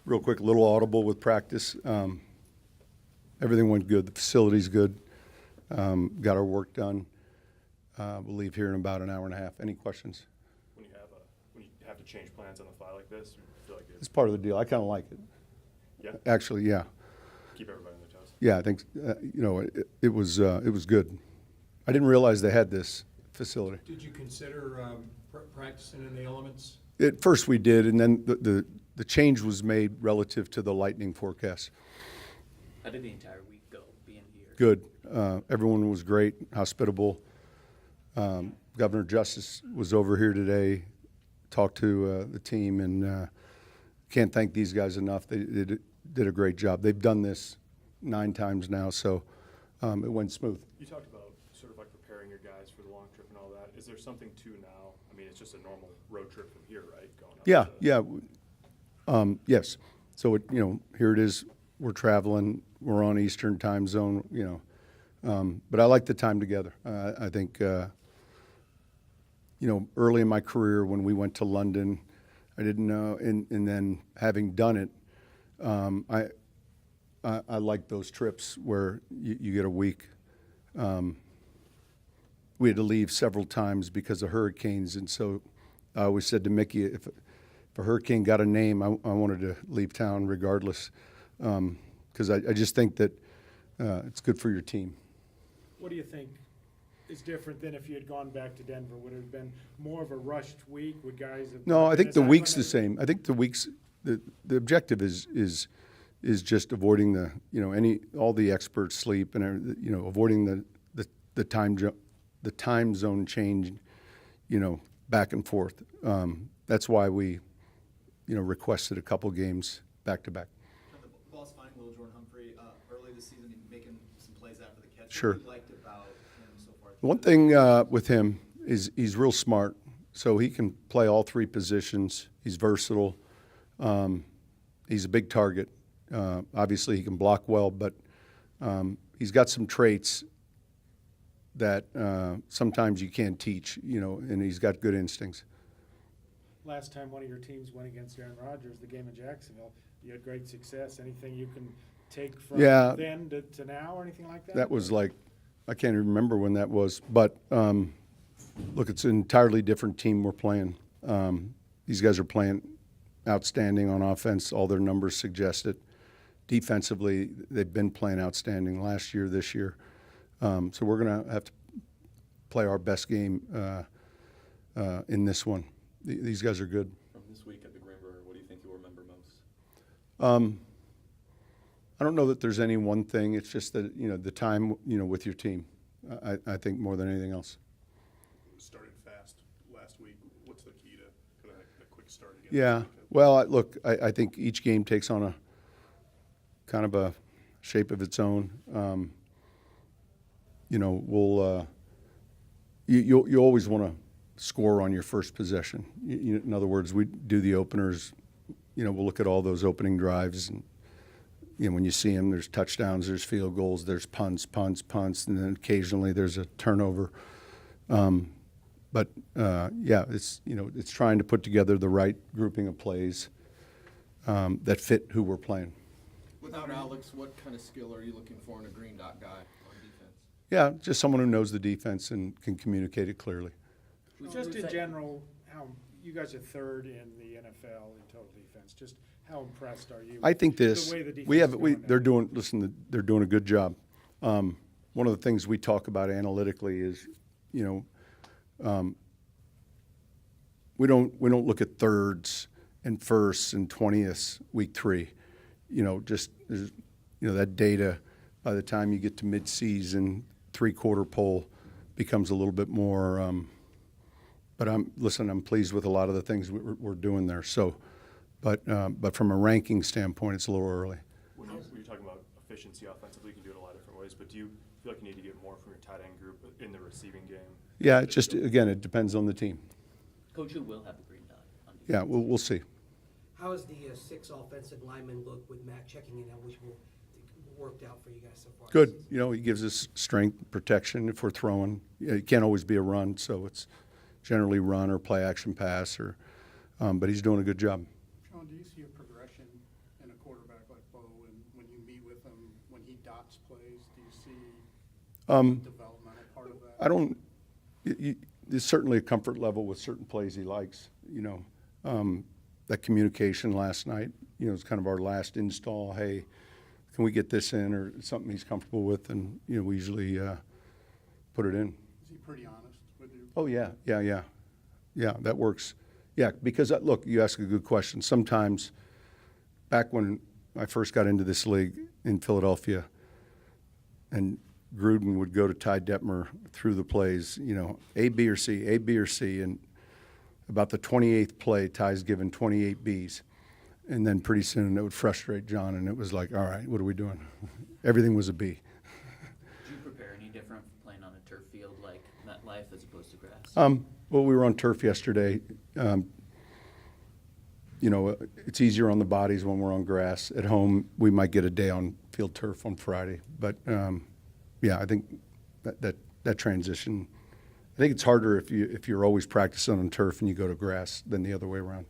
real quick, a little audible with practice. Everything went good. The facility's good. Got our work done. We'll leave here in about an hour and a half. Any questions? When you have to change plans on the fly like this, you feel like It's part of the deal. I kind of like it. Yeah. Actually, yeah. Keep everybody on their toes. Yeah, I think it was good. I didn't realize they had this facility. Did you consider practicing in the elements? At first we did, and then the change was made relative to the lightning forecast. How did the entire week go being here? Good. Everyone was great, hospitable. Governor Justice was over here today, talked to the team, and can't thank these guys enough. They did a great job. They've done this 9 times now, so it went smooth. You talked about sort of like preparing your guys for the long trip and all that. Is there something to now? I mean, it's just a normal road trip from here, right? Going up Yes. So here it is. We're traveling. We're on Eastern time zone. But I like the time together. I think early in my career when we went to London, I didn't know, and then having done it, I like those trips where you get a week. We had to leave several times because of hurricanes, and so I always said to Mickey, if a hurricane got a name, I wanted to leave town regardless, because I just think that it's good for your team. What do you think is different than if you had gone back to Denver? Would it have been more of a rushed week? Would guys have? No, I think the week's the same. I think the week's the objective is just avoiding all the experts sleep and avoiding the time zone change, back and forth. That's why we requested a couple games back to back. The ball's finding little Jordan Humphrey early this season, making some plays after the catch. Sure. What you liked about him so far? The one thing with him is he's real smart, so he can play all 3 positions. He's versatile. He's a big target. Obviously, he can block well, but he's got some traits that sometimes you can't teach, and he's got good instincts. Last time one of your teams went against Aaron Rodgers, the game in Jacksonville, you had great success. Anything you can take from then to now or anything like that? That was I can't even remember when that was. But, look, it's an entirely different team we're playing. These guys are playing outstanding on offense. All their numbers suggest it. Defensively, they've been playing outstanding last year, this year. So we're going to have to play our best game in this one. These guys are good. From this week at the Green River, what do you think you'll remember most? I don't know that there's any one thing. It's just that, the time, with your team, I think more than anything else. Started fast last week. What's the key to kind of a quick start again? Yeah. Well, look, I think each game takes on a kind of a shape of its own. We'll you always want to score on your first possession. In other words, we do the openers. We'll look at all those opening drives, and when you see them, there's touchdowns, there's field goals, there's punts, and then occasionally there's a turnover. But it's trying to put together the right grouping of plays that fit who we're playing. Without Alex, what kind of skill are you looking for in a green dot guy on defense? Yeah, just someone who knows the defense and can communicate it clearly. Just in general, how you guys are 3rd in the NFL in total defense. Just how impressed are you? I think with this the way the defense we have is going they're now? doing. Listen, they're doing a good job. One of the things we talk about analytically is, we don't look at thirds and firsts and 20ths week 3. That data by the time you get to midseason, 3-quarter poll becomes a little bit more. But I'm pleased with a lot of the things we're doing there. So, but from a ranking standpoint, it's a little early. When you're talking about efficiency offensively, you can do it a lot of different ways. But do you feel like you need to get more from your tight end group in the receiving game? Yeah, it just again, it depends on the team. Coach, who will have the green dot on defense? Yeah, we'll see. How has the 6 offensive linemen look with Matt checking in, which worked out for you guys so far? Good. He gives us strength, protection if we're throwing. It can't always be a run, so it's generally run or play action pass, but he's doing a good job. Sean, do you see a progression in dots plays? Do you see Um, developmental part of that? I don't. There's certainly a comfort level with certain plays he likes. That communication last night. It's kind of our last install. Hey, can we get this in, or something he's comfortable with, and we usually put it in. Is he pretty honest with you? Oh yeah. That works. Yeah, because look, you ask a good question. Sometimes, back when I first got into this league in Philadelphia, and Gruden would go to Ty Detmer through the plays, A, B, or C, A, B, or C, and about the 28th play, Ty's given 28 Bs. And then pretty soon it would frustrate John, and it was like, all right, what are we doing? Everything was a B. Did you prepare any different for playing on a turf field like MetLife as opposed to grass? Well, we were on turf yesterday. It's easier on the bodies when we're on grass. At home, we might get a day on field turf on Friday. But, I think that transition, I think it's harder if you're always practicing on turf and you go to grass than the other way around.